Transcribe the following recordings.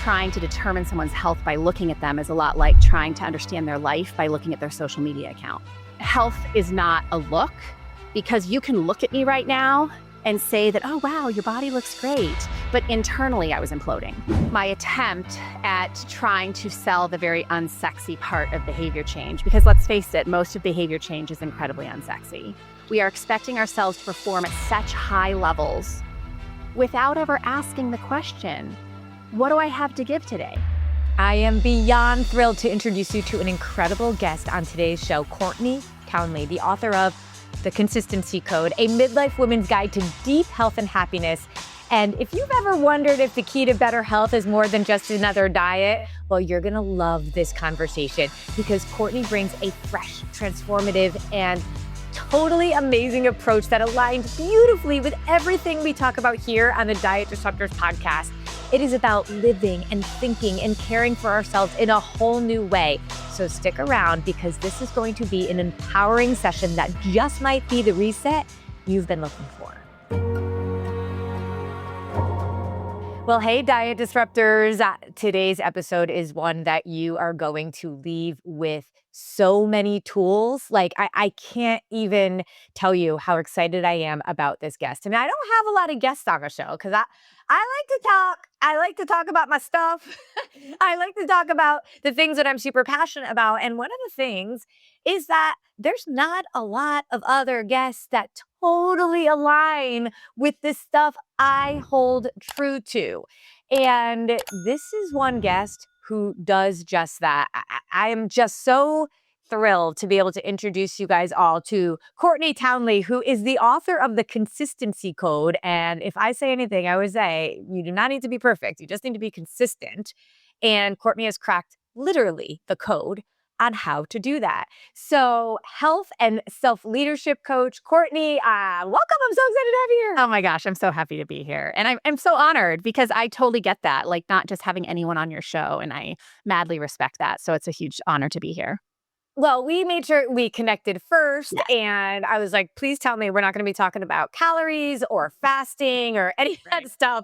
trying to determine someone's health by looking at them is a lot like trying to understand their life by looking at their social media account. Health is not a look, because you can look at me right now and say that, oh, wow, your body looks great. But internally, I was imploding. My attempt at trying to sell the very unsexy part of behavior change, because let's face it, most of behavior change is incredibly unsexy. We are expecting ourselves to perform at such high levels without ever asking the question, what do I have to give today? I am beyond thrilled to introduce you to an incredible guest on today's show, Courtney Townley, the author of The Consistency Code, a midlife woman's guide to deep health and happiness. And if you've ever wondered if the key to better health is more than just another diet, well, you're gonna love this conversation because Courtney brings a fresh, transformative, and totally amazing approach that aligns beautifully with everything we talk about here on the Diet Disruptors podcast. It is about living and thinking and caring for ourselves in a whole new way. So stick around because this is going to be an empowering session that just might be the reset you've been looking for. Well, hey, Diet Disruptors. Today's episode is one that you are going to leave with so many tools. Like, I can't even tell you how excited I am about this guest. I mean, I don't have a lot of guests on the show because I like to talk. I like to talk about my stuff. I like to talk about the things that I'm super passionate about. And one of the things is that there's not a lot of other guests that totally align with the stuff I hold true to. And this is one guest who does just that. I am just so thrilled to be able to introduce you guys all to Courtney Townley, who is the author of The Consistency Code. And if I say anything, I always say, you do not need to be perfect. You just need to be consistent. And Courtney has cracked literally the code on how to do that. So health and self-leadership coach, Courtney, welcome. I'm so excited to have you here. Oh my gosh, I'm so happy to be here. And I'm so honored because I totally get that, like not just having anyone on your show, and I madly respect that. So it's a huge honor to be here. Well, we made sure we connected first, Yes. and I was like, please tell me we're not going to be talking about calories or fasting or any of that stuff.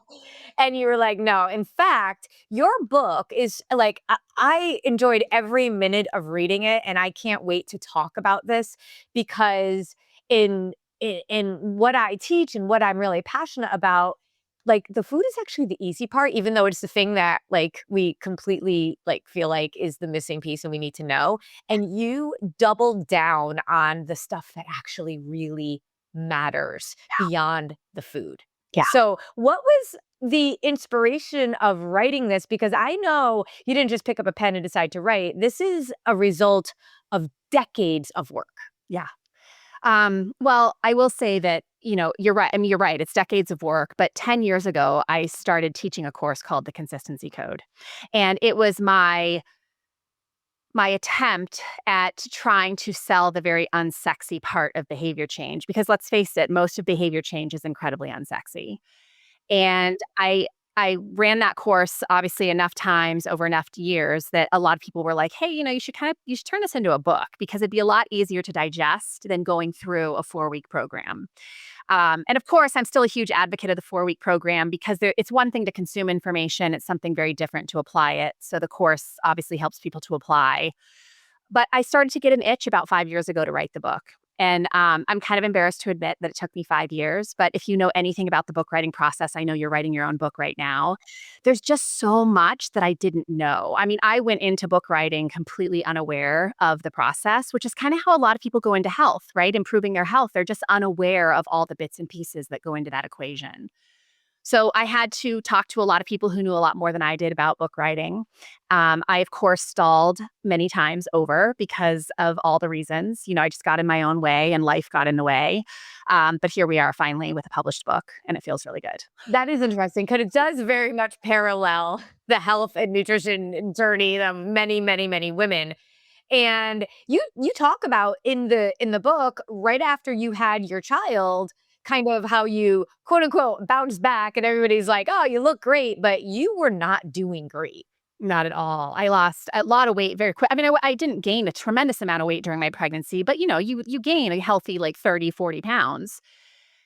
And you were like, no. In fact, your book is like, I enjoyed every minute of reading it, and I can't wait to talk about this because in what I teach and what I'm really passionate about, like the food is actually the easy part, even though it's the thing that like we completely like feel like is the missing piece and we need to know. And you doubled down on the stuff that actually really matters beyond the food. Yeah. So what was the inspiration of writing this? Because I know you didn't just pick up a pen and decide to write. This is a result of decades of work. Yeah. Well, I will say that, you're right. I mean, you're right. It's decades of work. But 10 years ago, I started teaching a course called The Consistency Code. And it was my attempt at trying to sell the very unsexy part of behavior change. Because let's face it, most of behavior change is incredibly unsexy. And I ran that course obviously enough times over enough years that a lot of people were like, hey, you should turn this into a book because it'd be a lot easier to digest than going through a 4-week program. And of course, I'm still a huge advocate of the 4-week program because it's one thing to consume information. It's something very different to apply it. So the course obviously helps people to apply. But I started to get an itch about 5 years ago to write the book. And I'm kind of embarrassed to admit that it took me 5 years. But if you know anything about the book writing process, I know you're writing your own book right now. There's just so much that I didn't know. I mean, I went into book writing completely unaware of the process, which is kind of how a lot of people go into health, right? Improving their health. They're just unaware of all the bits and pieces that go into that equation. So I had to talk to a lot of people who knew a lot more than I did about book writing. I, of course, stalled many times over because of all the reasons. I just got in my own way and life got in the way. But here we are finally with a published book, and it feels really good. That is interesting because it does very much parallel the health and nutrition journey of many, many, many women. And you talk about in the book, right after you had your child, kind of how you, quote unquote, bounced back and everybody's like, oh, you look great, but you were not doing great. Not at all. I lost a lot of weight very quick. I mean, I didn't gain a tremendous amount of weight during my pregnancy, but you gain a healthy like 30, 40 pounds.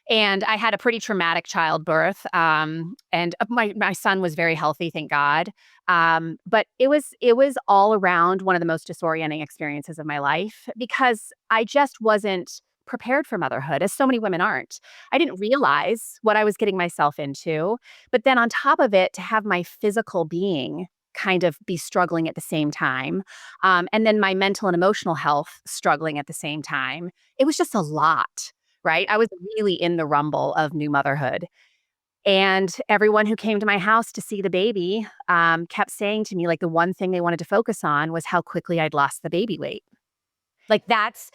And I had a pretty traumatic childbirth, and my son was very healthy, thank God. But it was all around one of the most disorienting experiences of my life because I just wasn't prepared for motherhood, as so many women aren't. I didn't realize what I was getting myself into, but then on top of it, to have my physical being kind of be struggling at the same time, and then my mental and emotional health struggling at the same time, it was just a lot. Right? I was really in the rumble of new motherhood. And everyone who came to my house to see the baby kept saying to me, like, the one thing they wanted to focus on was how quickly I'd lost the baby weight. Like, that's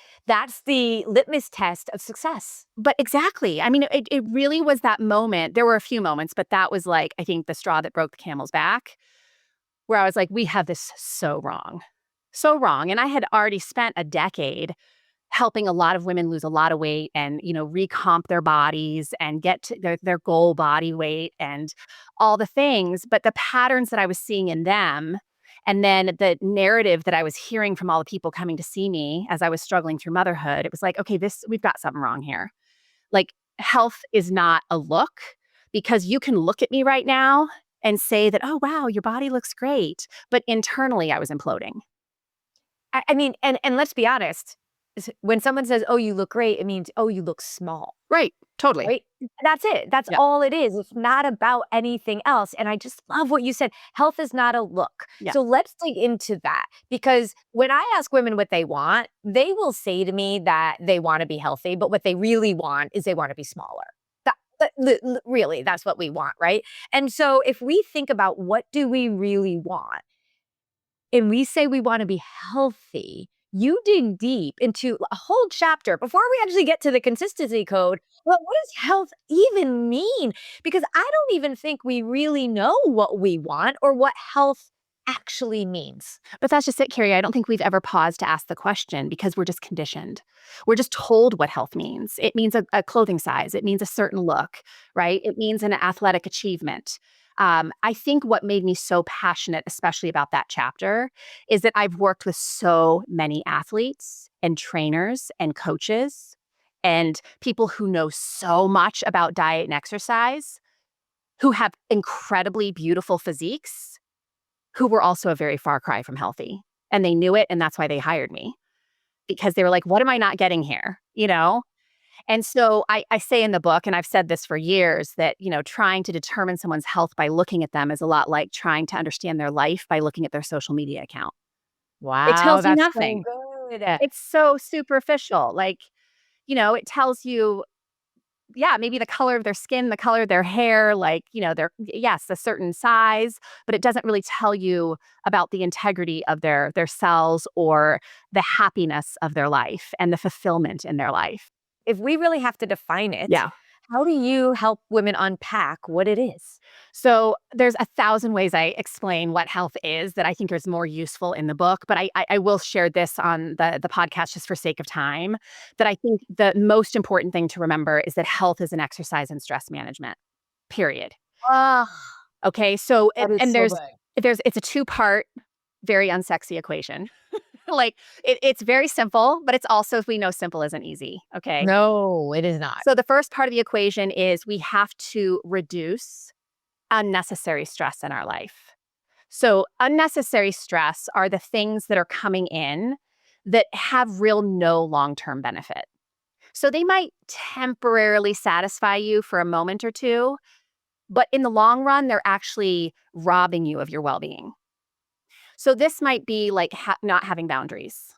the litmus test of success. But exactly. I mean, it really was that moment. There were a few moments, but that was like, I think, the straw that broke the camel's back, where I was like, we have this so wrong. So wrong. And I had already spent a decade helping a lot of women lose a lot of weight and, recomp their bodies and get to their goal body weight and all the things. But the patterns that I was seeing in them, and then the narrative that I was hearing from all the people coming to see me as I was struggling through motherhood, it was like, okay, we've got something wrong here. Like, health is not a look, because you can look at me right now and say that, oh, wow, your body looks great. But internally, I was imploding. I mean, and let's be honest, when someone says, "Oh, you look great," it means, "Oh, you look small." Right. Totally. Right? That's it. That's Yeah. all it is. It's not about anything else. And I just love what you said. Health is not a look. Yeah. So let's dig into that, because when I ask women what they want, they will say to me that they want to be healthy, but what they really want is they want to be smaller. Really, that's what we want, right? And so if we think about what do we really want, and we say we want to be healthy, you dig deep into a whole chapter before we actually get to the consistency code. Well, what does health even mean? Because I don't even think we really know what we want or what health actually means. But that's just it, Carrie. I don't think we've ever paused to ask the question because we're just conditioned. We're just told what health means. It means a clothing size, it means a certain look, right? It means an athletic achievement. I think what made me so passionate, especially about that chapter, is that I've worked with so many athletes and trainers and coaches and people who know so much about diet and exercise, who have incredibly beautiful physiques, who were also a very far cry from healthy. And they knew it, and that's why they hired me, because they were like, "What am I not getting here?" You know? And so I say in the book, and I've said this for years, that, trying to determine someone's health by looking at them is a lot like trying to understand their life by looking at their social media account. It Wow, tells you that's so nothing. good. It's so superficial. Like, it tells you, yeah, maybe the color of their skin, the color of their hair, like, they're, yes, a certain size, but it doesn't really tell you about the integrity of their cells or the happiness of their life and the fulfillment in their life. If we really have to define it, Yeah. how do you help women unpack what it is? So there's 1,000 ways I explain what health is that I think is more useful in the book, but I will share this on the podcast just for sake of time. That I think the most important thing to remember is that health is an exercise in stress management. Period. Ah, Okay, so that is and so good. it's a two-part, very unsexy equation. Like, it's very simple, but it's also, we know simple isn't easy. Okay. No, it is not. So the first part of the equation is we have to reduce unnecessary stress in our life. So unnecessary stress are the things that are coming in that have real no long-term benefit. So they might temporarily satisfy you for a moment or two, but in the long run, they're actually robbing you of your well-being. So this might be like not having boundaries,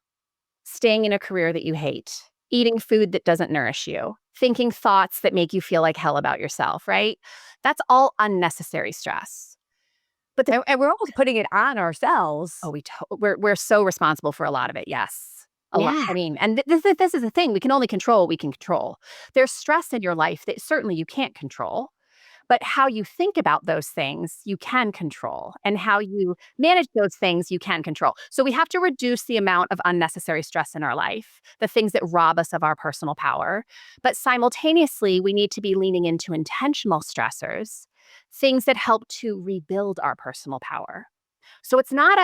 staying in a career that you hate, eating food that doesn't nourish you, thinking thoughts that make you feel like hell about yourself, right? That's all unnecessary stress. But And we're almost putting it on ourselves. we're so responsible for a lot of it. Yes. A lot. Yeah. I mean, and this is the thing. We can only control what we can control. There's stress in your life that certainly you can't control. But how you think about those things, you can control. And how you manage those things, you can control. So we have to reduce the amount of unnecessary stress in our life, the things that rob us of our personal power. But simultaneously, we need to be leaning into intentional stressors, things that help to rebuild our personal power. So it's not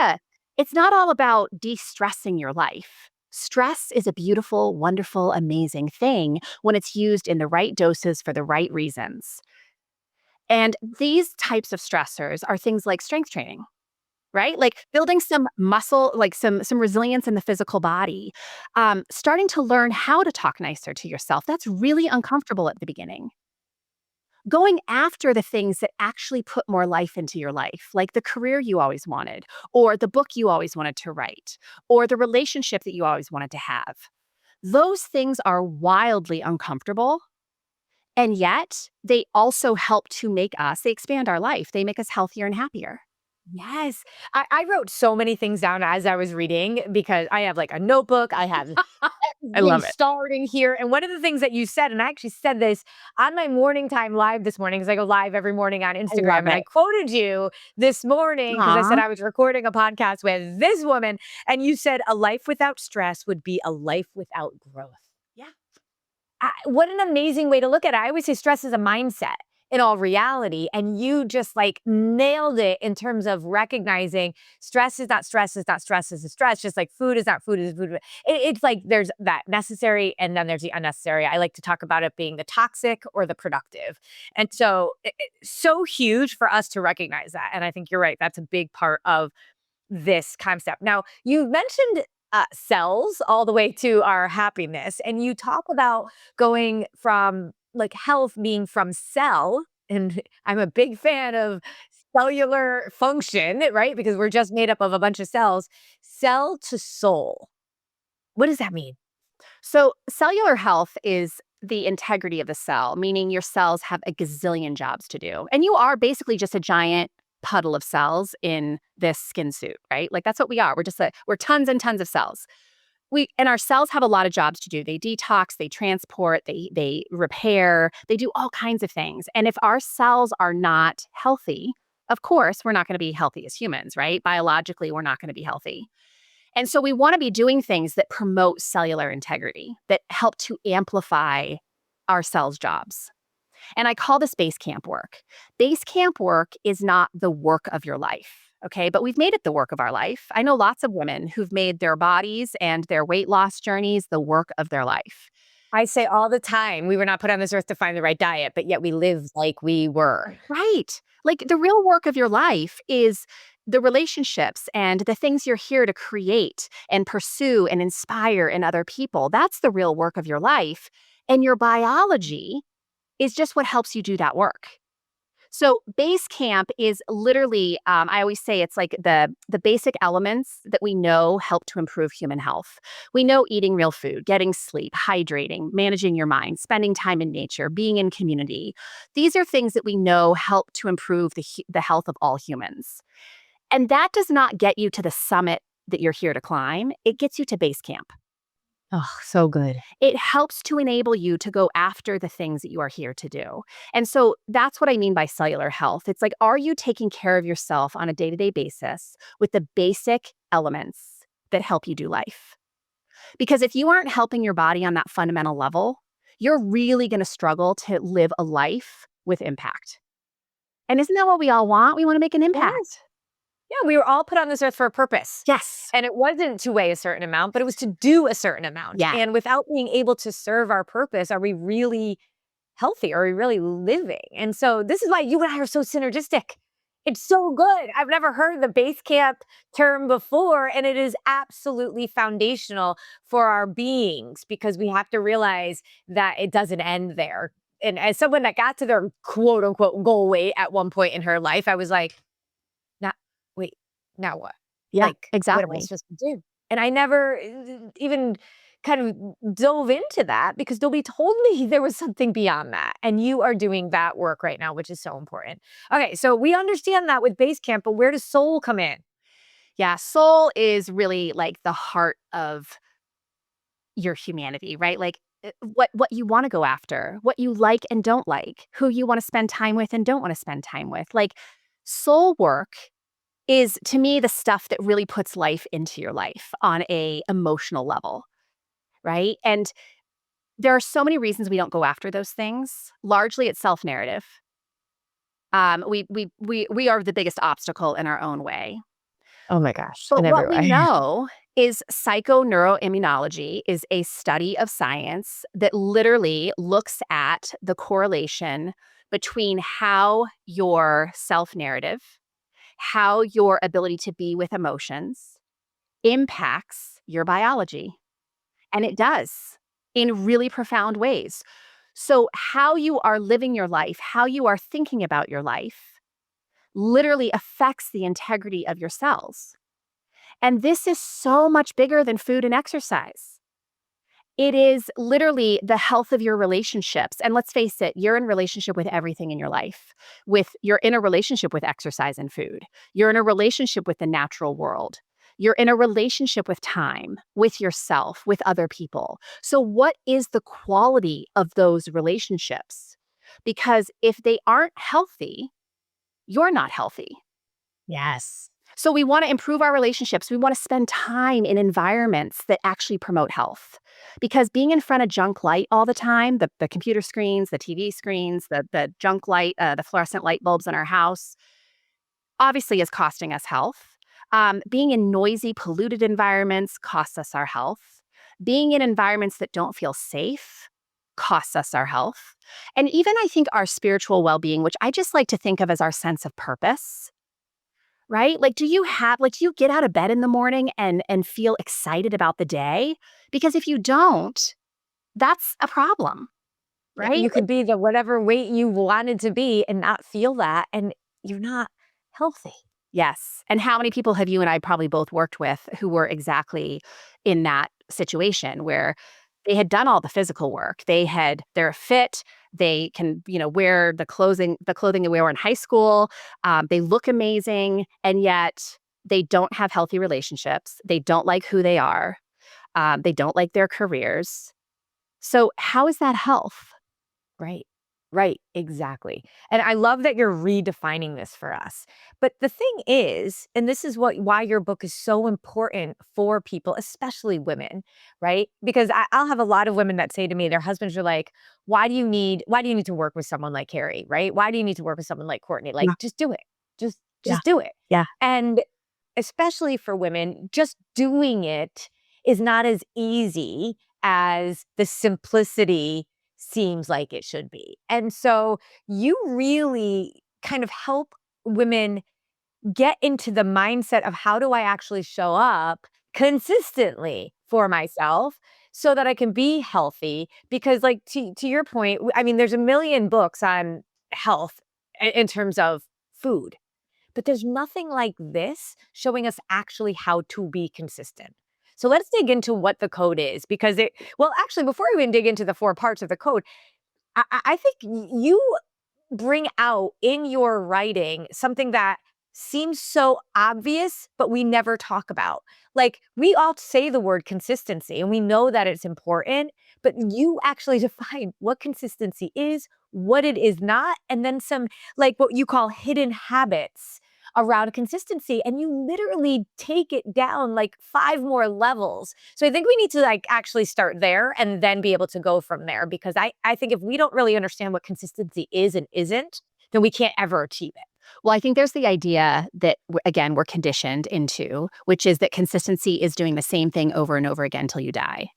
all about de-stressing your life. Stress is a beautiful, wonderful, amazing thing when it's used in the right doses for the right reasons. And these types of stressors are things like strength training, right? Like building some muscle, like some resilience in the physical body, starting to learn how to talk nicer to yourself. That's really uncomfortable at the beginning. Going after the things that actually put more life into your life, like the career you always wanted, or the book you always wanted to write, or the relationship that you always wanted to have. Those things are wildly uncomfortable. And yet, they also help to make us, they expand our life. They make us healthier and happier. Yes. I wrote so many things down as I was reading because I have like a notebook. I have I everything love it. starting here. And one of the things that you said, and I actually said this on my morning time live this morning, because I go live every morning on I Instagram. love And I it. quoted you this morning because I said Aw, I was recording a podcast with this woman. And you said a life without stress would be a life without growth. yeah. What an amazing way to look at it. I always say stress is a mindset in all reality. And you just like nailed it in terms of recognizing stress is not stress, is not stress, is stress. Just like food is not food, is food. It's like there's that necessary and then there's the unnecessary. I like to talk about it being the toxic or the productive. And so it's so huge for us to recognize that. And I think you're right. That's a big part of this concept. Now, you mentioned cells all the way to our happiness, and you talk about going from like health being from cell. And I'm a big fan of cellular function, right? Because we're just made up of a bunch of cells, cell to soul. What does that mean? So, cellular health is the integrity of the cell, meaning your cells have a gazillion jobs to do. And you are basically just a giant puddle of cells in this skin suit, right? Like that's what we are. We're tons and tons of cells. And our cells have a lot of jobs to do. They detox, they transport, they repair, they do all kinds of things. And if our cells are not healthy, of course, we're not going to be healthy as humans, right? Biologically, we're not going to be healthy. And so we want to be doing things that promote cellular integrity, that help to amplify our cells' jobs. And I call this base camp work. Base camp work is not the work of your life, okay? But we've made it the work of our life. I know lots of women who've made their bodies and their weight loss journeys the work of their life. I say all the time, we were not put on this earth to find the right diet, but yet we live like we were. Right. Like the real work of your life is the relationships and the things you're here to create and pursue and inspire in other people. That's the real work of your life. And your biology is just what helps you do that work. So base camp is literally, I always say it's like the basic elements that we know help to improve human health. We know eating real food, getting sleep, hydrating, managing your mind, spending time in nature, being in community. These are things that we know help to improve the health of all humans. And that does not get you to the summit that you're here to climb. It gets you to base camp. Oh, so good. It helps to enable you to go after the things that you are here to do. And so that's what I mean by cellular health. It's like, are you taking care of yourself on a day to day basis with the basic elements that help you do life? Because if you aren't helping your body on that fundamental level, you're really going to struggle to live a life with impact. And isn't that what we all want? We want to make an Yes. impact. Yeah, we were all put on this earth for a purpose. Yes. And it wasn't to weigh a certain amount, but it was to do a certain amount. Yeah. And without being able to serve our purpose, are we really healthy? Are we really living? And so this is why you and I are so synergistic. It's so good. I've never heard the base camp term before, and it is absolutely foundational for our beings because we have to realize that it doesn't end there. And as someone that got to their quote unquote goal weight at one point in her life, I was like, now, wait, now what? Yeah, Like, what am I exactly. supposed to do? And I never even kind of dove into that because nobody told me there was something beyond that. And you are doing that work right now, which is so important. Okay, so we understand that with base camp, but where does soul come in? Yeah. Soul is really like the heart of your humanity, right? Like what you want to go after, what you like and don't like, who you want to spend time with and don't want to spend time with. Like soul work is to me the stuff that really puts life into your life on a emotional level, right? And there are so many reasons we don't go after those things. Largely it's self-narrative. We are the biggest obstacle in our own way. Oh my gosh, in But every what we way. know is psychoneuroimmunology is a study of science that literally looks at the correlation between how your self-narrative, how your ability to be with emotions impacts your biology. And it does in really profound ways. So, how you are living your life, how you are thinking about your life, literally affects the integrity of your cells. And this is so much bigger than food and exercise. It is literally the health of your relationships. And let's face it, you're in relationship with everything in your life. You're in a relationship with exercise and food. You're in a relationship with the natural world. You're in a relationship with time, with yourself, with other people. So what is the quality of those relationships? Because if they aren't healthy, you're not healthy. Yes. So we want to improve our relationships. We want to spend time in environments that actually promote health. Because being in front of junk light all the time, the computer screens, the TV screens, the junk light, the fluorescent light bulbs in our house, obviously is costing us health. Being in noisy, polluted environments costs us our health. Being in environments that don't feel safe costs us our health. And even I think our spiritual well being, which I just like to think of as our sense of purpose, right? Like, do you get out of bed in the morning and feel excited about the day? Because if you don't, that's a problem, Yeah, right? you could be the whatever weight you wanted to be and not feel that, and you're not healthy. Yes. And how many people have you and I probably both worked with who were exactly in that situation where they had done all the physical work. They're fit, they can, wear the clothing they wear in high school. They look amazing, and yet they don't have healthy relationships. They don't like who they are. They don't like their careers. So how is that health? Right. Right, exactly. And I love that you're redefining this for us. But the thing is, and this is why your book is so important for people, especially women, right? Because I'll have a lot of women that say to me, their husbands are like, why do you need to work with someone like Carrie, right? Why do you need to work with someone like Courtney? Like, Yeah. just do it. Just Yeah. just do it. Yeah. And especially for women, just doing it is not as easy as the simplicity seems like it should be. And so you really kind of help women get into the mindset of how do I actually show up consistently for myself so that I can be healthy because like to your point, I mean there's a million books on health in terms of food, but there's nothing like this showing us actually how to be consistent. So let's dig into what the code is because well, actually, before we even dig into the four parts of the code, I think you bring out in your writing something that seems so obvious, but we never talk about. Like, we all say the word consistency and we know that it's important, but you actually define what consistency is, what it is not, and then some, like what you call hidden habits around consistency. And you literally take it down like five more levels. So I think we need to like actually start there and then be able to go from there because I think if we don't really understand what consistency is and isn't, then we can't ever achieve it. Well, I think there's the idea that, again, we're conditioned into, which is that consistency is doing the same thing over and over again till you die.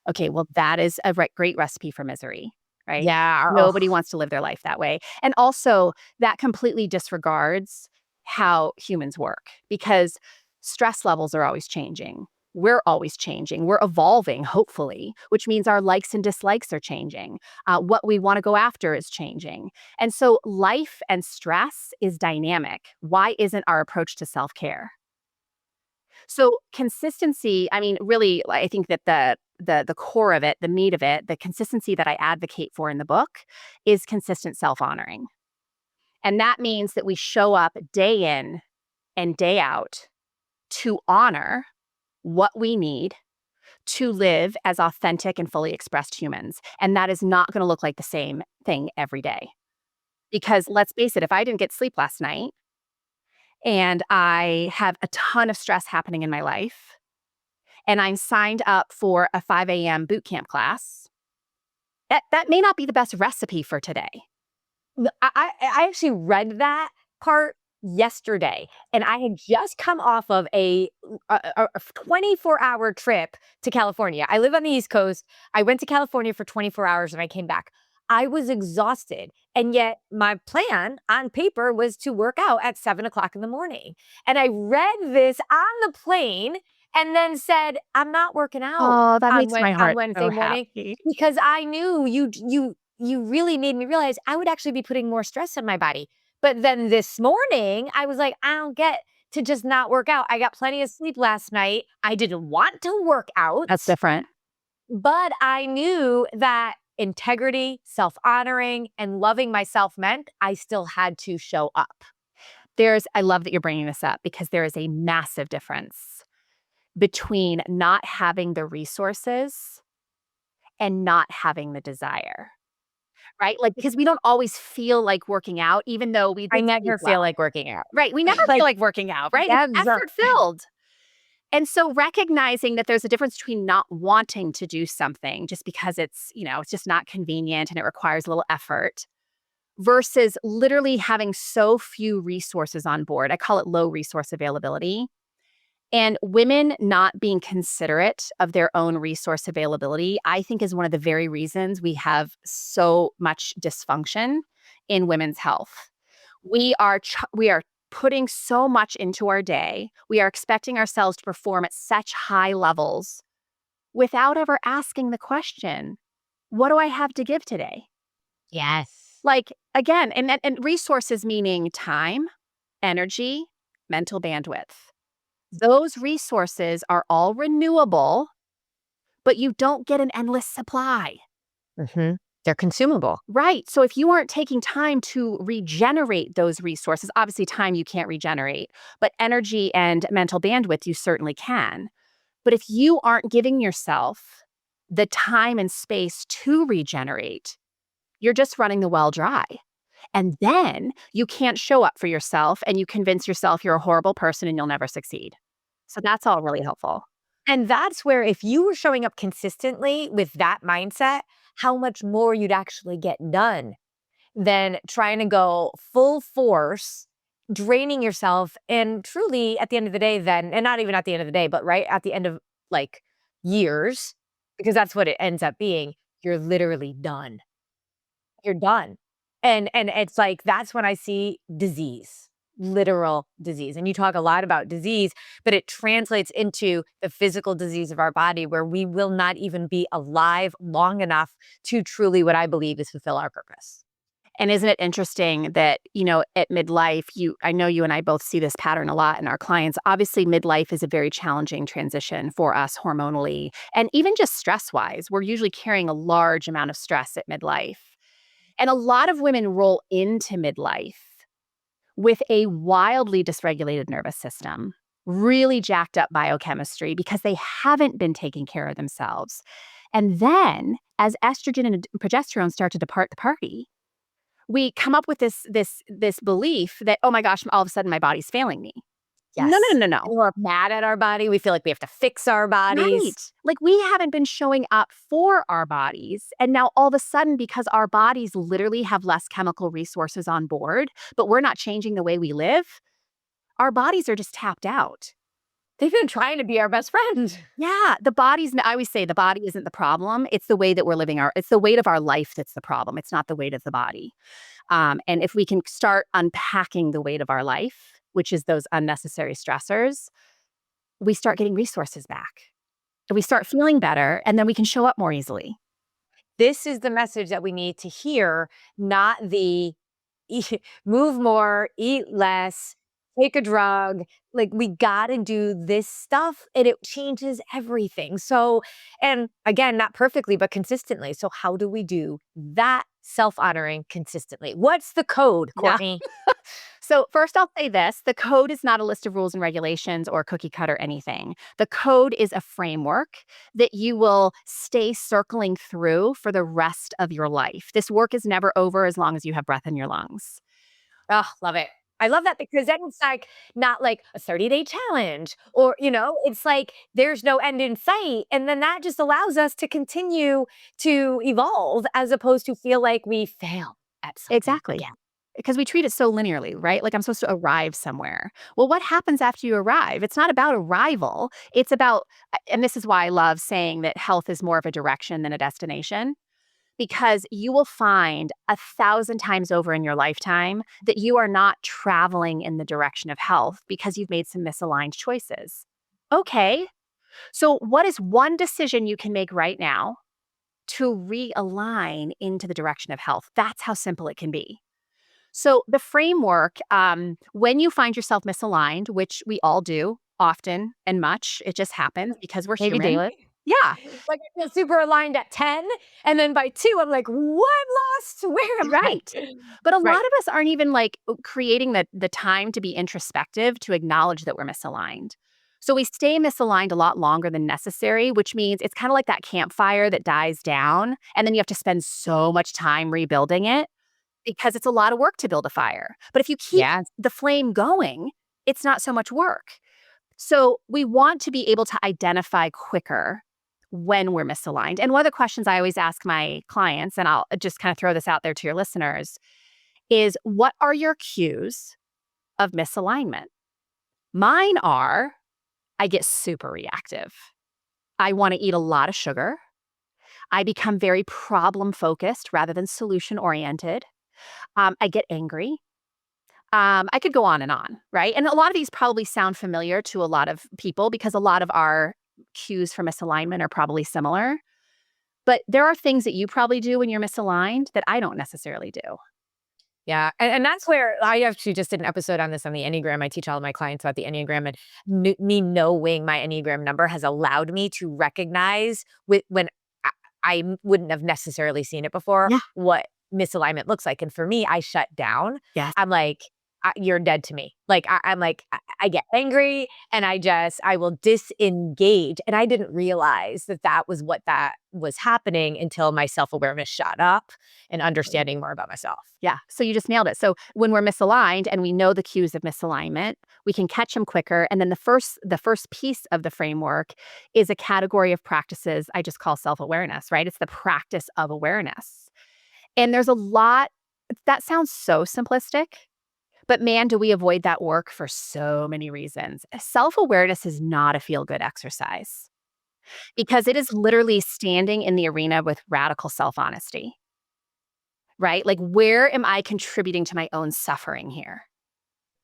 Okay, well, that is a great recipe for misery, right? Yeah. Nobody wants to live their life that way. And also, that completely disregards how humans work because stress levels are always changing. We're always changing. We're evolving, hopefully, which means our likes and dislikes are changing. What we want to go after is changing. And so life and stress is dynamic. Why isn't our approach to self-care? So consistency, I mean, really, I think that the core of it, the meat of it, the consistency that I advocate for in the book is consistent self-honoring. And that means that we show up day in and day out to honor what we need to live as authentic and fully expressed humans. And that is not going to look like the same thing every day. Because let's face it, if I didn't get sleep last night and I have a ton of stress happening in my life and I'm signed up for a 5 a.m. boot camp class, that may not be the best recipe for today. I actually read that part yesterday, and I had just come off of a 24-hour trip to California. I live on the East Coast. I went to California for 24 hours and I came back. I was exhausted. And yet my plan on paper was to work out at 7 o'clock in the morning. And I read this on the plane and then said, I'm not working out Oh, that on, makes my on heart so Wednesday morning happy. because I knew you really made me realize I would actually be putting more stress on my body. But then this morning, I was like, I don't get to just not work out. I got plenty of sleep last night. I didn't want to work out, That's different. but I knew that integrity, self-honoring, and loving myself meant I still had to show up. I love that you're bringing this up because there is a massive difference between not having the resources and not having the desire, right? Like, because we don't always feel like working out, even though we I did sleep never feel well, like working out. right? We never Like, feel like working out, right? It's never. effort filled. And so recognizing that there's a difference between not wanting to do something just because it's just not convenient and it requires a little effort versus literally having so few resources on board. I call it low resource availability. And women not being considerate of their own resource availability, I think, is one of the very reasons we have so much dysfunction in women's health. We are putting so much into our day. We are expecting ourselves to perform at such high levels without ever asking the question, what do I have to give today? Yes. Like, again, and resources meaning time, energy, mental bandwidth. Those resources are all renewable, but you don't get an endless supply. They're consumable. Right. So if you aren't taking time to regenerate those resources, obviously time you can't regenerate, but energy and mental bandwidth you certainly can. But if you aren't giving yourself the time and space to regenerate, you're just running the well dry. And then you can't show up for yourself and you convince yourself you're a horrible person and you'll never succeed. So that's all really helpful. And that's where if you were showing up consistently with that mindset, how much more you'd actually get done than trying to go full force, draining yourself, and truly at the end of the day then, and not even at the end of the day, but right at the end of like years, because that's what it ends up being, you're literally done. You're done. And it's like that's when I see disease, literal disease. And you talk a lot about disease, but it translates into the physical disease of our body where we will not even be alive long enough to truly what I believe is fulfill our purpose. And isn't it interesting that, at midlife, I know you and I both see this pattern a lot in our clients. Obviously, midlife is a very challenging transition for us hormonally and even just stress-wise. We're usually carrying a large amount of stress at midlife. And a lot of women roll into midlife with a wildly dysregulated nervous system, really jacked up biochemistry because they haven't been taking care of themselves. And then as estrogen and progesterone start to depart the party, we come up with this belief that, oh my gosh, all of a sudden my body's failing me. No, Yes. no, no, no, no. And we're mad at our body. We feel like we have to fix our bodies. Right. Like we haven't been showing up for our bodies. And now all of a sudden, because our bodies literally have less chemical resources on board, but we're not changing the way we live, our bodies are just tapped out. They've been trying to be our best friend. Yeah, I always say the body isn't the problem. It's the way that we're living it's the weight of our life that's the problem. It's not the weight of the body. And if we can start unpacking the weight of our life, which is those unnecessary stressors, we start getting resources back. And we start feeling better, and then we can show up more easily. This is the message that we need to hear, not the move more, eat less, take a drug. Like we got to do this stuff and it changes everything. So, and again, not perfectly, but consistently. So how do we do that self-honoring consistently? What's the code, Yeah. Courtney? So first I'll say this, the code is not a list of rules and regulations or cookie cutter anything. The code is a framework that you will stay circling through for the rest of your life. This work is never over as long as you have breath in your lungs. Oh, love it. I love that because then it's like not like a 30-day challenge or, it's like there's no end in sight. And then that just allows us to continue to evolve as opposed to feel like we fail at something Exactly. again. because we treat it so linearly, right? Like I'm supposed to arrive somewhere. Well, what happens after you arrive? It's not about arrival. It's about, and this is why I love saying that health is more of a direction than a destination, because you will find 1,000 times over in your lifetime that you are not traveling in the direction of health because you've made some misaligned choices. Okay, so what is one decision you can make right now to realign into the direction of health? That's how simple it can be. So the framework, when you find yourself misaligned, which we all do often and much, it just happens because we're Maybe human. daily. Yeah, Like, I feel super aligned at 10, and then by 2, I'm like, "What? I'm lost. Where am I?" right. But a lot Right. of us aren't even like creating the time to be introspective to acknowledge that we're misaligned. So we stay misaligned a lot longer than necessary, which means it's kind of like that campfire that dies down, and then you have to spend so much time rebuilding it because it's a lot of work to build a fire. But if you keep Yes. the flame going, it's not so much work. So we want to be able to identify quicker when we're misaligned. And one of the questions I always ask my clients, and I'll just kind of throw this out there to your listeners, is what are your cues of misalignment? Mine are I get super reactive. I want to eat a lot of sugar. I become very problem focused rather than solution oriented. I get angry. I could go on, right? And a lot of these probably sound familiar to a lot of people because a lot of our cues for misalignment are probably similar. But there are things that you probably do when you're misaligned that I don't necessarily do. Yeah, and that's where I actually just did an episode on this on the Enneagram. I teach all of my clients about the Enneagram, and me knowing my Enneagram number has allowed me to recognize when I wouldn't have necessarily seen it before, Yeah. what misalignment looks like. And for me, I shut down. Yes. I'm like, "You're dead to me." Like, I'm like, I get angry, and I will disengage. And I didn't realize that that was happening until my self-awareness shot up and understanding more about myself. Yeah. So you just nailed it. So when we're misaligned and we know the cues of misalignment, we can catch them quicker. And then the first piece of the framework is a category of practices I just call self-awareness, right? It's the practice of awareness. And there's a lot that sounds so simplistic, but man, do we avoid that work for so many reasons. Self-awareness is not a feel-good exercise because it is literally standing in the arena with radical self-honesty. Right? Like, where am I contributing to my own suffering here?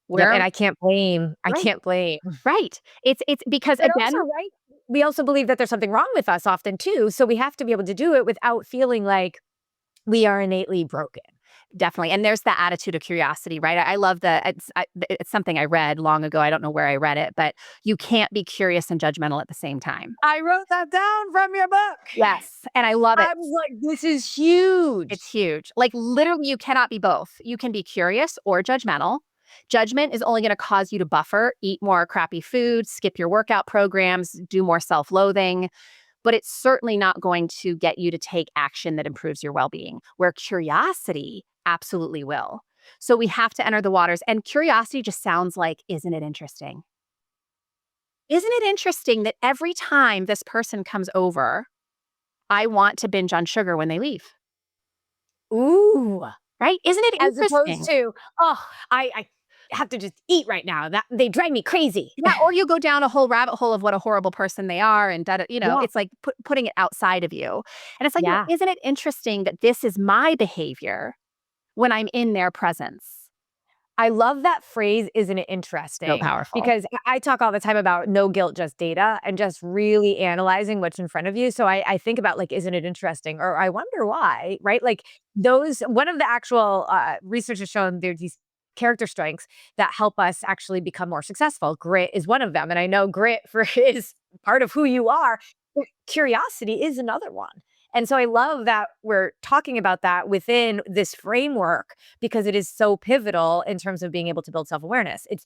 Yep, Where and I can't blame. I right, can't blame. right. It's because But also, again right, we also believe that there's something wrong with us often too, so we have to be able to do it without feeling like we are innately broken. definitely, and there's the attitude of curiosity, right? I love it's something I read long ago, I don't know where I read it, but you can't be curious and judgmental at the same time. I wrote that down from your book. Yes, and I love it. I was like, "This is huge." It's huge. Like, literally, you cannot be both. You can be curious or judgmental. Judgment is only gonna cause you to buffer, eat more crappy food, skip your workout programs, do more self-loathing, but it's certainly not going to get you to take action that improves your well-being, where curiosity absolutely will. So we have to enter the waters, and curiosity just sounds like, "Isn't it interesting? Isn't it interesting that every time this person comes over, I want to binge on sugar when they leave?" Ooh, Right? Isn't it as opposed interesting? to, "Oh, I have to just eat right now. That they drive me crazy." Yeah, or you go down a whole rabbit hole of what a horrible person they are and Yeah, it's like putting it outside of you. And it's like, yeah. isn't it interesting that this is my behavior when I'm in their presence? I love that phrase, "Isn't it So interesting?" powerful. Because I talk all the time about no guilt, just data, and just really analyzing what's in front of you. So I think about like, "Isn't it interesting?" Or "I wonder why," right? Like those one of the actual research has shown there's these character strengths that help us actually become more successful. Grit is one of them, and I know grit for is part of who you are. But curiosity is another one. And so I love that we're talking about that within this framework because it is so pivotal in terms of being able to build self-awareness. It's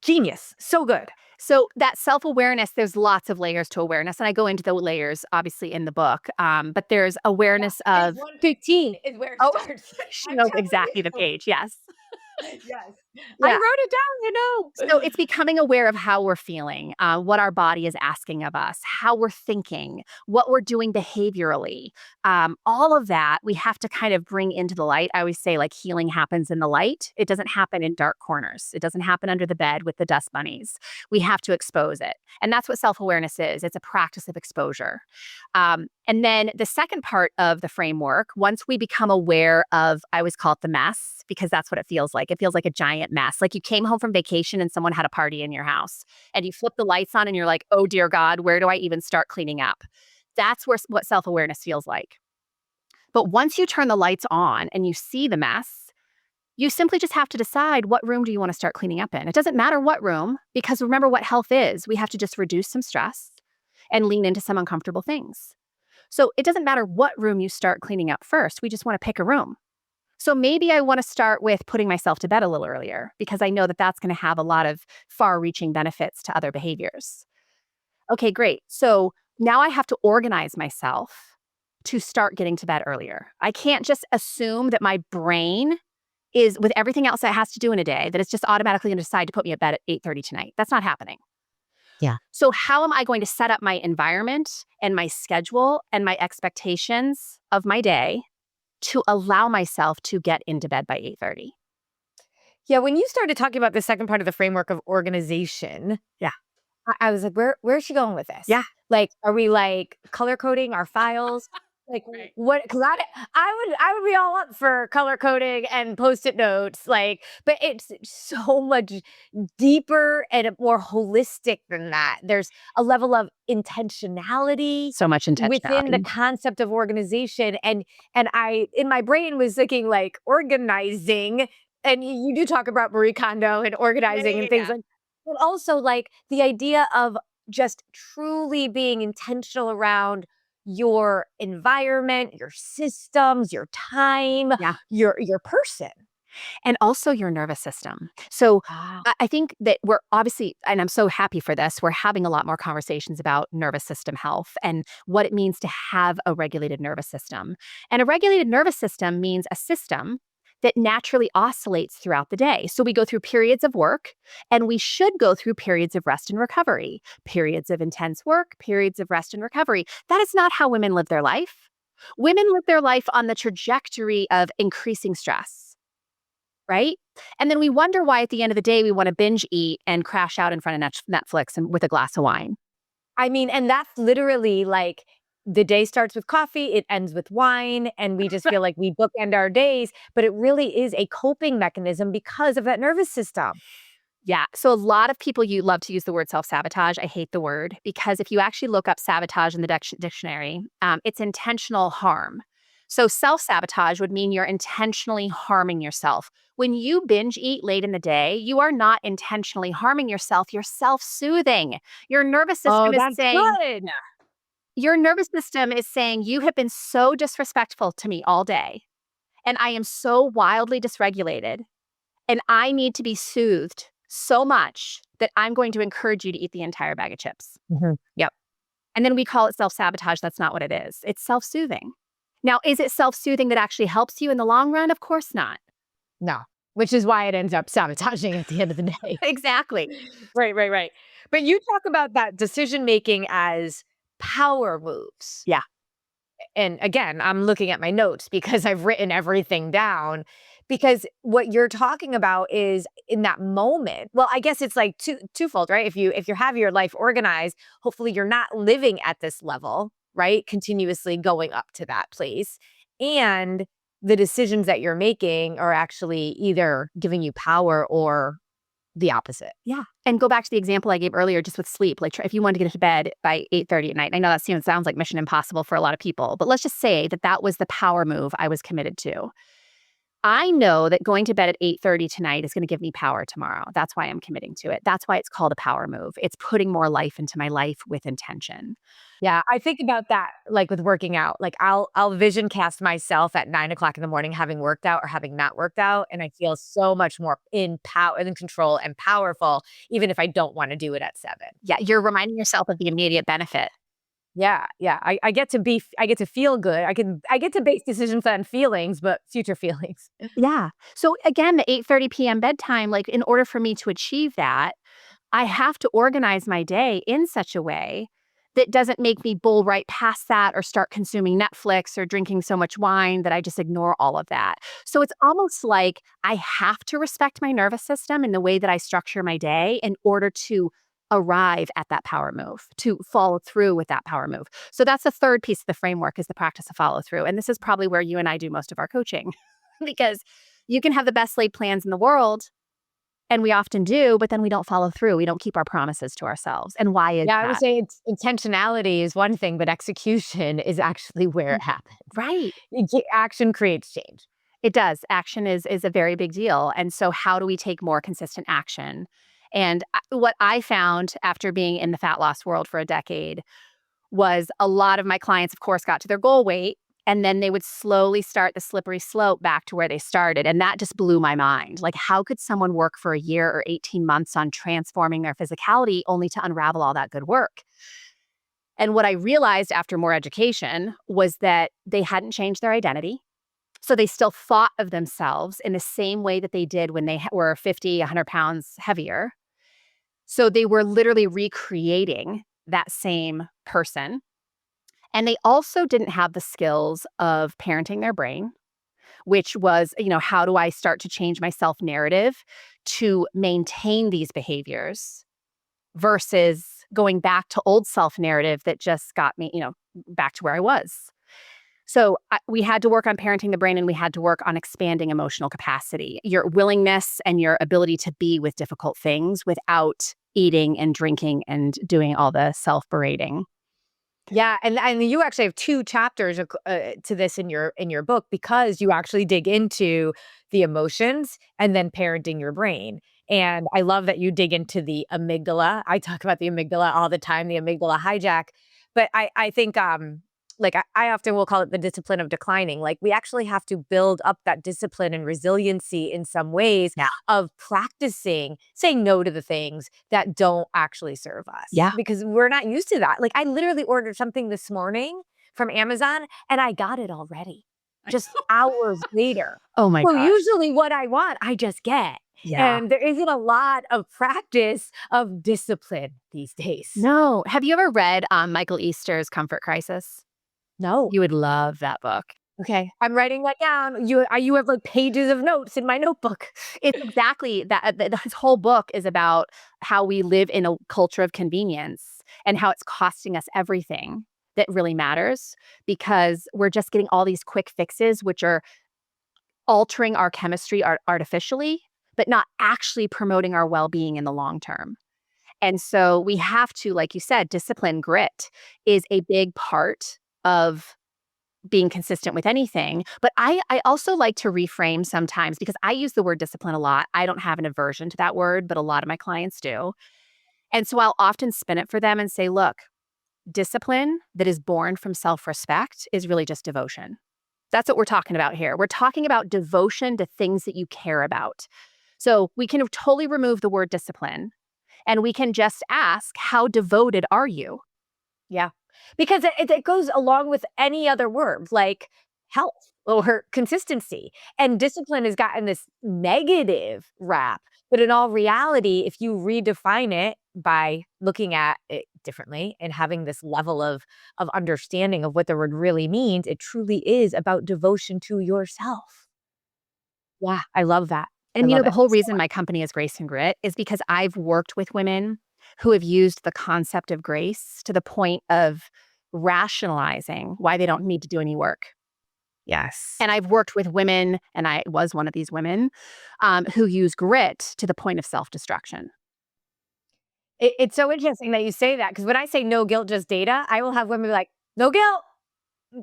genius. So good. So that self-awareness, there's lots of layers to awareness. And I go into the layers obviously in the book. But there's Yeah. awareness Page of 115 is where it oh, starts. she I'm knows telling exactly the you. page. Yes. Yes. I Yeah. wrote it down, I So know. it's becoming aware of how we're feeling, what our body is asking of us, how we're thinking, what we're doing behaviorally. All of that we have to kind of bring into the light. I always say, like, healing happens in the light. It doesn't happen in dark corners. It doesn't happen under the bed with the dust bunnies. We have to expose it. And that's what self awareness is. It's a practice of exposure. And then the second part of the framework, once we become aware of, I always call it the mess, because that's what it feels like. It feels like a giant mess. Like you came home from vacation and someone had a party in your house and you flip the lights on and you're like, oh dear God, where do I even start cleaning up? That's what self awareness feels like. But once you turn the lights on and you see the mess, you simply just have to decide, what room do you want to start cleaning up in? It doesn't matter what room, because remember what health is. We have to just reduce some stress and lean into some uncomfortable things. So it doesn't matter what room you start cleaning up first. We just want to pick a room. So maybe I want to start with putting myself to bed a little earlier, because I know that that's going to have a lot of far reaching benefits to other behaviors. Okay, great. So now I have to organize myself to start getting to bed earlier. I can't just assume that my brain is, with everything else that it has to do in a day, that it's just automatically going to decide to put me at bed at 8:30 tonight. That's not happening. Yeah. So how am I going to set up my environment and my schedule and my expectations of my day to allow myself to get into bed by 8:30? Yeah, when you started talking about the second part of the framework of organization, Yeah. I was like, where is she going with this? Yeah. Like, are we like color coding our files? Like Right. what? Because I would be all up for color coding and post-it notes, like, but it's so much deeper and more holistic than that. There's a level of intentionality So much within the intentionality. concept of organization, and I in my brain was thinking like organizing, and you do talk about Marie Kondo and Yeah, yeah, organizing yeah, and things yeah. like, but also like the idea of just truly being intentional around your environment, your systems, your time, Yeah. your person. And also your nervous system. So Ah, I think that we're obviously, and I'm so happy for this, we're having a lot more conversations about nervous system health and what it means to have a regulated nervous system. And a regulated nervous system means a system that naturally oscillates throughout the day. So we go through periods of work, and we should go through periods of rest and recovery, periods of intense work, periods of rest and recovery. That is not how women live their life. Women live their life on the trajectory of increasing stress, right? And then we wonder why at the end of the day we want to binge eat and crash out in front of Netflix and with a glass of wine. I mean, and that's literally like the day starts with coffee, it ends with wine, and we just feel like we bookend our days, but it really is a coping mechanism because of that nervous system. Yeah. So a lot of people, you love to use the word self-sabotage. I hate the word, because if you actually look up sabotage in the dictionary, it's intentional harm. So self-sabotage would mean you're intentionally harming yourself. When you binge eat late in the day, you are not intentionally harming yourself. You're self-soothing. Your nervous Oh, system is that's saying, good. you have been so disrespectful to me all day, and I am so wildly dysregulated, and I need to be soothed so much that I'm going to encourage you to eat the entire bag of chips. Mhm. Yep. And then we call it self sabotage. That's not what it is. It's self soothing. Now, is it self soothing that actually helps you in the long run? Of course not. No, which is why it ends up sabotaging at the end of the day. Exactly. Right, right, right. But you talk about that decision making as power moves. Yeah. And again, I'm looking at my notes because I've written everything down, because what you're talking about is in that moment. Well, I guess it's like twofold, right? If you have your life organized, hopefully you're not living at this level, right? Continuously going up to that place. And the decisions that you're making are actually either giving you power or the opposite. Yeah. And go back to the example I gave earlier just with sleep. Like, if you wanted to get to bed by 8:30 at night, I know that sounds like mission impossible for a lot of people, but let's just say that that was the power move I was committed to. I know that going to bed at 8:30 tonight is going to give me power tomorrow. That's why I'm committing to it. That's why it's called a power move. It's putting more life into my life with intention. Yeah, I think about that, like, with working out. Like, I'll vision cast myself at 9 o'clock in the morning having worked out or having not worked out, and I feel so much more in power, in control, and powerful, even if I don't wanna do it at 7. Yeah, you're reminding yourself of the immediate benefit. Yeah, yeah. I get to I get to feel good. I get to base decisions on feelings, but future feelings. Yeah. So again, the 8:30 PM bedtime, like in order for me to achieve that, I have to organize my day in such a way that doesn't make me bull right past that or start consuming Netflix or drinking so much wine that I just ignore all of that. So it's almost like I have to respect my nervous system in the way that I structure my day in order to arrive at that power move, to follow through with that power move. So that's the third piece of the framework is the practice of follow through. And this is probably where you and I do most of our coaching because you can have the best laid plans in the world, and we often do, but then we don't follow through. We don't keep our promises to ourselves. And why is Yeah, I would that? say it's intentionality is one thing, but execution is actually where Mm, it happens. right. Action creates change. It does. Action is a very big deal. And so how do we take more consistent action? And what I found after being in the fat loss world for a decade was a lot of my clients, of course, got to their goal weight, and then they would slowly start the slippery slope back to where they started. And that just blew my mind. Like, how could someone work for a year or 18 months on transforming their physicality only to unravel all that good work? And what I realized after more education was that they hadn't changed their identity. So they still thought of themselves in the same way that they did when they were 50, 100 pounds heavier. So they were literally recreating that same person. And they also didn't have the skills of parenting their brain, which was, how do I start to change my self narrative to maintain these behaviors versus going back to old self narrative that just got me, back to where I was. So we had to work on parenting the brain and we had to work on expanding emotional capacity, your willingness and your ability to be with difficult things without eating and drinking and doing all the self berating. Yeah, and you actually have 2 chapters to this in your book because you actually dig into the emotions and then parenting your brain. And I love that you dig into the amygdala. I talk about the amygdala all the time, the amygdala hijack. But I think like I often will call it the discipline of declining. Like we actually have to build up that discipline and resiliency in some ways Yeah. of practicing saying no to the things that don't actually serve us Yeah. because we're not used to that. Like I literally ordered something this morning from Amazon and I got it already just hours later. Oh my Well, gosh. usually what I want, I just get. Yeah. And there isn't a lot of practice of discipline these days. No. Have you ever read Michael Easter's Comfort Crisis? No. You would love that book. Okay, I'm writing that down. You have, like, pages of notes in my notebook. It's exactly that. His whole book is about how we live in a culture of convenience and how it's costing us everything that really matters because we're just getting all these quick fixes, which are altering our chemistry artificially, but not actually promoting our well being in the long term. And so we have to, like you said, discipline, grit is a big part of being consistent with anything. But I also like to reframe sometimes because I use the word discipline a lot. I don't have an aversion to that word, but a lot of my clients do. And so I'll often spin it for them and say, look, discipline that is born from self respect is really just devotion. That's what we're talking about here. We're talking about devotion to things that you care about. So we can totally remove the word discipline and we can just ask, how devoted are you? Yeah, because it goes along with any other word, like health or consistency, and discipline has gotten this negative rap, but in all reality, if you redefine it by looking at it differently and having this level of understanding of what the word really means, it truly is about devotion to yourself. Yeah, I love that. I And love the it whole so reason my company is Grace and Grit is because I've worked with women who have used the concept of grace to the point of rationalizing why they don't need to do any work. yes. And I've worked with women, and I was one of these women, who use grit to the point of self-destruction. It's so interesting that you say that because when I say no guilt, just data, I will have women be like, no guilt.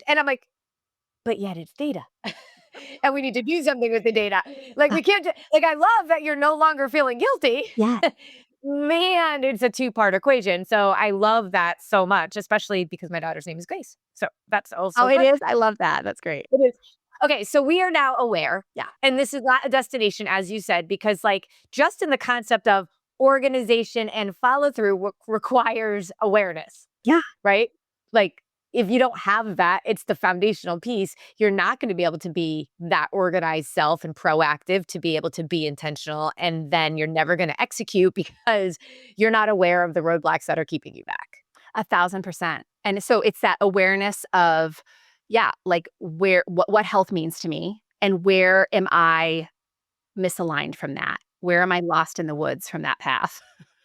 And I'm like, but yet it's data. And we need to do something with the data. Like we can't like I love that you're no longer feeling guilty. Yeah. Man, it's a two-part equation. So I love that so much, especially because my daughter's name is Grace. So that's Oh, also it good. is? I love that. That's great. It is. Okay, so we are now aware. Yeah. And this is not a destination, as you said, because like just in the concept of organization and follow through requires awareness, Yeah. right? like, if you don't have that, it's the foundational piece. You're not going to be able to be that organized self and proactive to be able to be intentional. And then you're never going to execute because you're not aware of the roadblocks that are keeping you back. 1,000%. And so it's that awareness of, yeah, like what health means to me and where am I misaligned from that? Where am I lost in the woods from that path?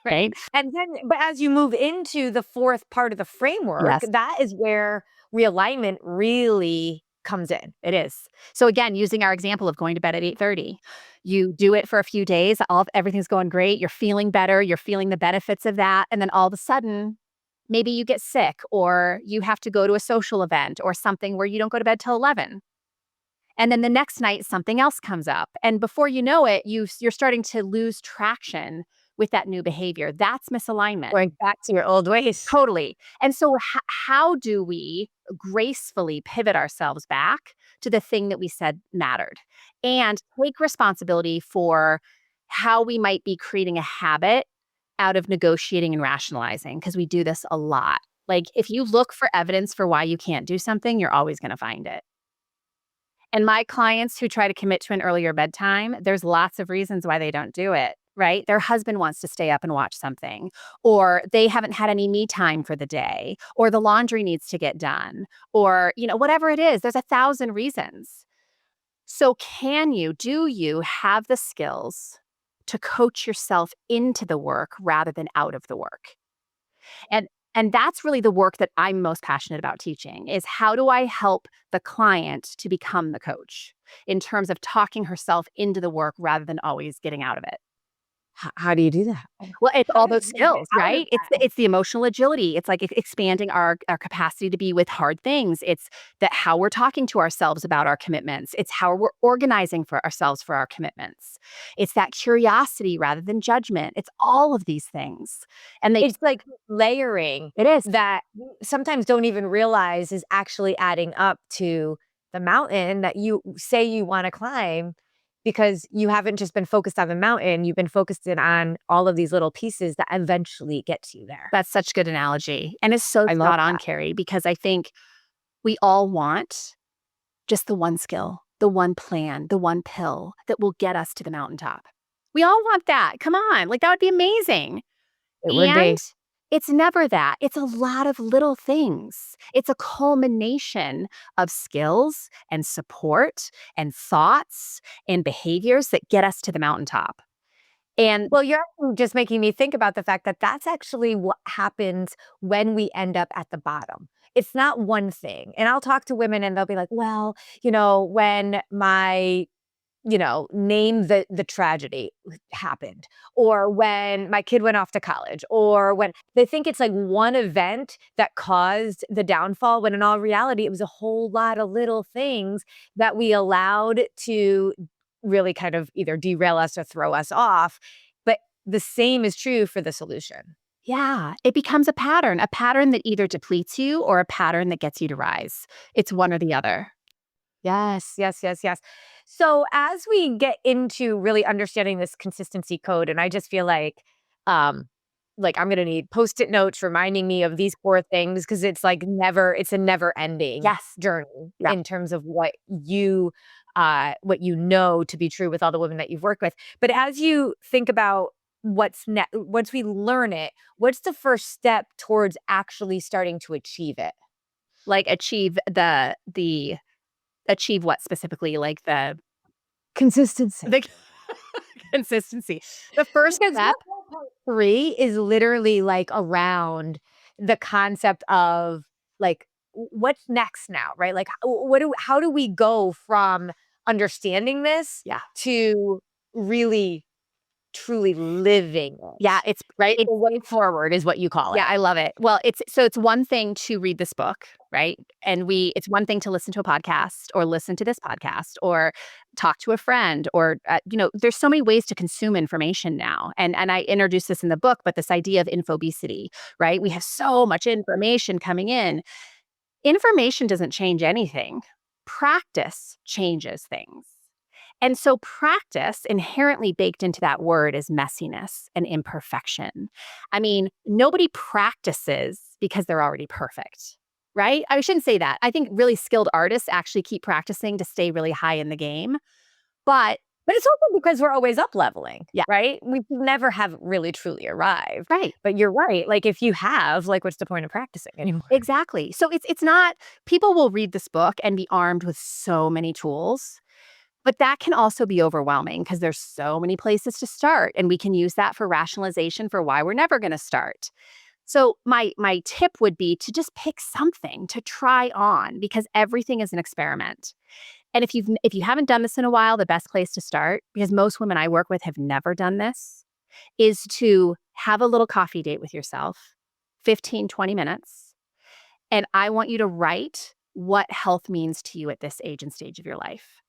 Right? And then, but as you move into the fourth part of the framework, Yes. that is where realignment really comes in. It is. So again, using our example of going to bed at 8:30, you do it for a few days, everything's going great, you're feeling better, you're feeling the benefits of that, and then all of a sudden, maybe you get sick or you have to go to a social event or something where you don't go to bed till 11. And then the next night something else comes up, and before you know it, you're starting to lose traction with that new behavior. That's misalignment. Going back to your old ways. Totally. And so how do we gracefully pivot ourselves back to the thing that we said mattered and take responsibility for how we might be creating a habit out of negotiating and rationalizing? Because we do this a lot. Like if you look for evidence for why you can't do something, you're always going to find it. And my clients who try to commit to an earlier bedtime, there's lots of reasons why they don't do it, right? Their husband wants to stay up and watch something, or they haven't had any me time for the day, or the laundry needs to get done, or, whatever it is, there's 1,000 reasons. So do you have the skills to coach yourself into the work rather than out of the work? And and that's really the work that I'm most passionate about teaching is how do I help the client to become the coach in terms of talking herself into the work rather than always getting out of it. How do you do that? Well, it's How all does those one get skills, out of right? It's the emotional agility. It's like expanding our capacity to be with hard things. It's that how we're talking to ourselves about our commitments. It's how we're organizing for ourselves for our commitments. It's that curiosity rather than judgment. It's all of these things. And It's like layering it is. that you sometimes don't even realize is actually adding up to the mountain that you say you wanna climb because you haven't just been focused on the mountain, you've been focused in on all of these little pieces that eventually get you there. That's such good analogy. And it's so I love spot on, that. Carrie, because I think we all want just the one skill, the one plan, the one pill that will get us to the mountaintop. We all want that. Come on. Like that would be amazing. It would And be. it's never that. It's a lot of little things. It's a culmination of skills and support and thoughts and behaviors that get us to the mountaintop. And Well, you're actually just making me think about the fact that that's actually what happens when we end up at the bottom. It's not one thing. And I'll talk to women and they'll be like, well, when my name the tragedy happened, or when my kid went off to college, or when they think it's like one event that caused the downfall, when in all reality, it was a whole lot of little things that we allowed to really kind of either derail us or throw us off. But the same is true for the solution. yeah, it becomes a pattern that either depletes you or a pattern that gets you to rise. It's one or the other. Yes, yes, yes, yes. So as we get into really understanding this consistency code, and I just feel um, like I'm gonna need post-it notes reminding me of these 4 things because it's a never-ending Yes. journey Yeah. in terms of what you know to be true with all the women that you've worked with. But as you think about what's next, once we learn it, what's the first step towards actually starting to achieve it? Like achieve what specifically? Like Consistency. the consistency. The first Because step. part 3 is literally, like, around the concept of, like, what's next now, right? Like, how do we go from understanding this Yeah. to really, truly living Yeah, it? it's Right? it's The way forward is what you call yeah, it. I love it. Well, it's one thing to read this book, right? And it's one thing to listen to a podcast or listen to this podcast or talk to a friend or there's so many ways to consume information now. And I introduced this in the book, but this idea of infobesity, right? We have so much information coming in. Information doesn't change anything. Practice changes things. And so, practice inherently baked into that word is messiness and imperfection. I mean, nobody practices because they're already perfect. right? I shouldn't say that. I think really skilled artists actually keep practicing to stay really high in the game. But But it's also because we're always up leveling, yeah, right? We never have really truly arrived. right. But you're right. Like if you have, like what's the point of practicing anymore? Exactly. So it's not people will read this book and be armed with so many tools, but that can also be overwhelming because there's so many places to start and we can use that for rationalization for why we're never going to start. So my tip would be to just pick something to try on because everything is an experiment. And if you haven't done this in a while, the best place to start, because most women I work with have never done this, is to have a little coffee date with yourself, 15, 20 minutes. And I want you to write what health means to you at this age and stage of your life.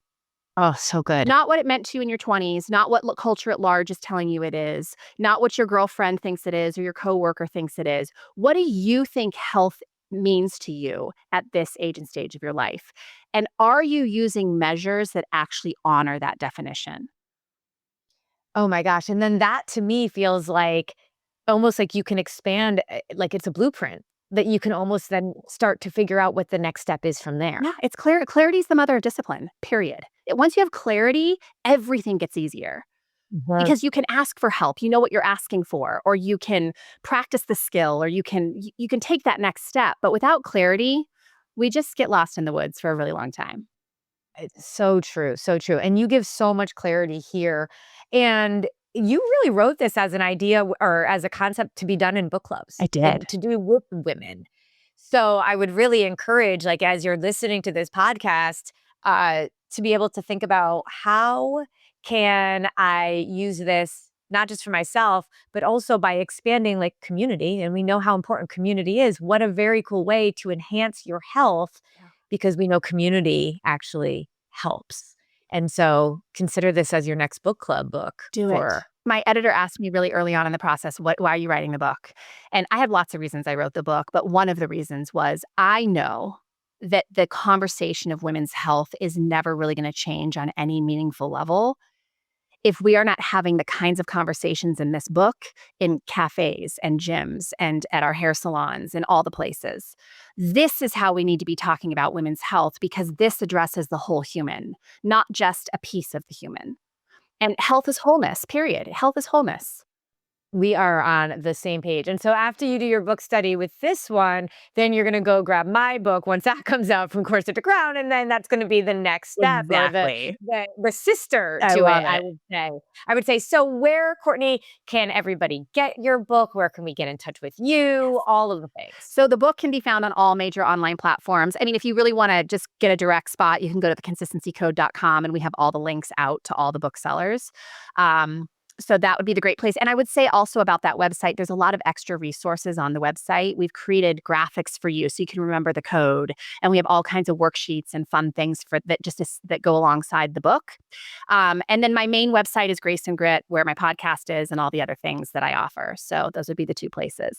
Oh, so good. Not what it meant to you in your 20s, not what culture at large is telling you it is, not what your girlfriend thinks it is or your coworker thinks it is. What do you think health means to you at this age and stage of your life? And are you using measures that actually honor that definition? Oh my gosh. And then that to me feels like almost like you can expand, like it's a blueprint that you can almost then start to figure out what the next step is from there. Yeah, it's clear. Clarity is the mother of discipline, period. Once you have clarity, everything gets easier Mhm. because you can ask for help. You know what you're asking for, or you can practice the skill, or you can take that next step. But without clarity, we just get lost in the woods for a really long time. It's so true, so true. And you give so much clarity here. And you really wrote this as an idea or as a concept to be done in book clubs I and did. to do with women. So I would really encourage, like, as you're listening to this podcast, to be able to think about how can I use this not just for myself, but also by expanding like community. And we know how important community is. What a very cool way to enhance your health Yeah. because we know community actually helps. And so consider this as your next book club book Do it. for My editor asked me really early on in the process, why are you writing the book? And I had lots of reasons I wrote the book, but one of the reasons was I know that the conversation of women's health is never really going to change on any meaningful level if we are not having the kinds of conversations in this book in cafes and gyms and at our hair salons and all the places. This is how we need to be talking about women's health because this addresses the whole human, not just a piece of the human. And health is wholeness, period. Health is wholeness. we are on the same page. And so after you do your book study with this one, then you're going to go grab my book once that comes out from Corset to Crown. And then that's going to be the next step or Exactly. the sister I to love it, it. I would say, so where, Courtney, can everybody get your book? Where can we get in touch with you? All of the things. So the book can be found on all major online platforms. I mean, if you really want to just get a direct spot, you can go to theconsistencycode.com and we have all the links out to all the booksellers. So that would be the great place. And I would say also about that website, there's a lot of extra resources on the website. We've created graphics for you so you can remember the code. And we have all kinds of worksheets and fun things for that that go alongside the book. And then my main website is Grace and Grit, where my podcast is and all the other things that I offer. So those would be the two places.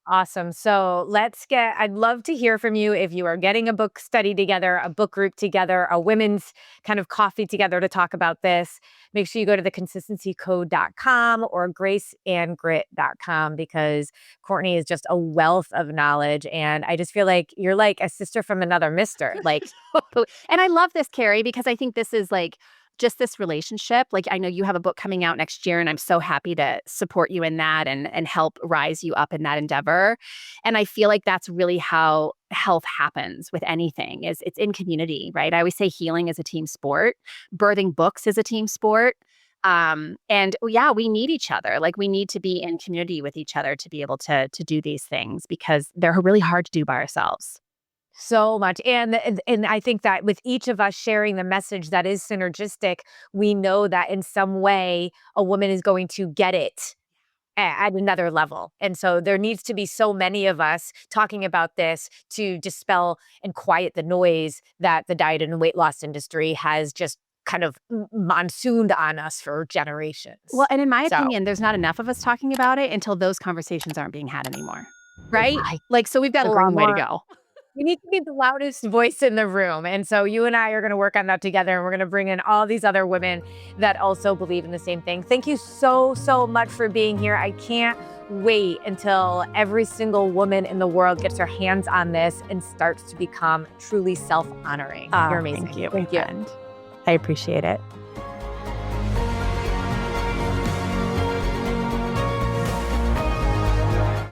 Awesome. So I'd love to hear from you if you are getting a book study together, a book group together, a women's kind of coffee together to talk about this. Make sure you go to theconsistencycode.com or graceandgrit.com because Courtney is just a wealth of knowledge. And I just feel like you're like a sister from another mister. Like, And I love this, Carrie, because I think this is like just this relationship. Like I know you have a book coming out next year, and I'm so happy to support you in that and help rise you up in that endeavor. And I feel like that's really how health happens with anything is it's in community, right? I always say healing is a team sport. Birthing books is a team sport. And yeah, we need each other. Like we need to be in community with each other to be able to do these things because they're really hard to do by ourselves. so much. And I think that with each of us sharing the message that is synergistic, we know that in some way a woman is going to get it at another level. And so there needs to be so many of us talking about this to dispel and quiet the noise that the diet and weight loss industry has just kind of monsooned on us for generations. Well, and in my So, opinion, there's not enough of us talking about it until those conversations aren't being had anymore. Right? I Like, so we've got a agree long way to more. go. We need to be the loudest voice in the room. And so you and I are going to work on that together. And we're going to bring in all these other women that also believe in the same thing. Thank you so, so much for being here. I can't wait until every single woman in the world gets her hands on this and starts to become truly self-honoring. You're amazing. Thank you. Thank you. Friend. I appreciate it.